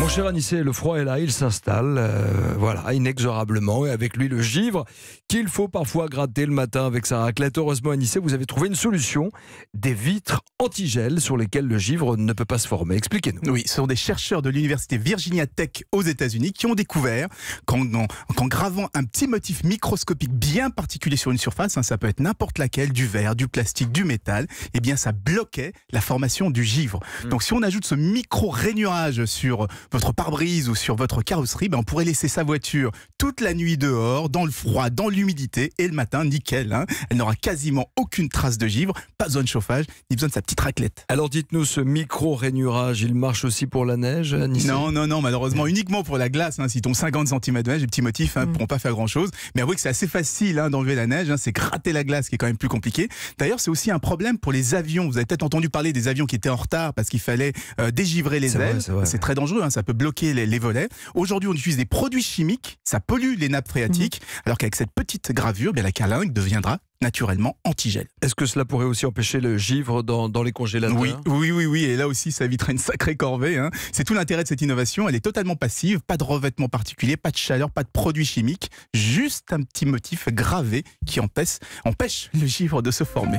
Mon cher Anissé, le froid est là, il s'installe, voilà, inexorablement, et avec lui le givre qu'il faut parfois gratter le matin avec sa raclette. Heureusement, Anissé, vous avez trouvé une solution, des vitres antigel sur lesquelles le givre ne peut pas se former. Expliquez-nous. Oui, ce sont des chercheurs de l'université Virginia Tech aux États-Unis qui ont découvert qu'en gravant un petit motif microscopique bien particulier sur une surface, ça peut être n'importe laquelle, du verre, du plastique, du métal, eh bien ça bloquait la formation du givre. Donc si on ajoute ce micro-rainurage sur votre pare-brise ou sur votre carrosserie, on pourrait laisser sa voiture toute la nuit dehors, dans le froid, dans l'humidité, et le matin, nickel, elle n'aura quasiment aucune trace de givre, pas besoin de chauffage, ni besoin de sa petite raclette. Alors dites-nous, ce micro-rainurage, il marche aussi pour la neige, Anissé? Non, malheureusement, uniquement pour la glace. S'il tombe 50 cm de neige, les petits motifs ne pourront pas faire grand-chose. Mais avouez que c'est assez facile d'enlever la neige, c'est gratter la glace qui est quand même plus compliqué. D'ailleurs, c'est aussi un problème pour les avions. Vous avez peut-être entendu parler des avions qui étaient en retard parce qu'il fallait dégivrer les ailes. C'est très dangereux, ça peut bloquer les volets. Aujourd'hui, on utilise des produits chimiques, ça pollue les nappes phréatiques, alors qu'avec cette petite gravure, la carlingue deviendra naturellement antigel. Est-ce que cela pourrait aussi empêcher le givre dans les congélateurs? Oui, et là aussi ça éviterait une sacrée corvée. C'est tout l'intérêt de cette innovation, elle est totalement passive, pas de revêtement particulier, pas de chaleur, pas de produits chimiques, juste un petit motif gravé qui empêche le givre de se former.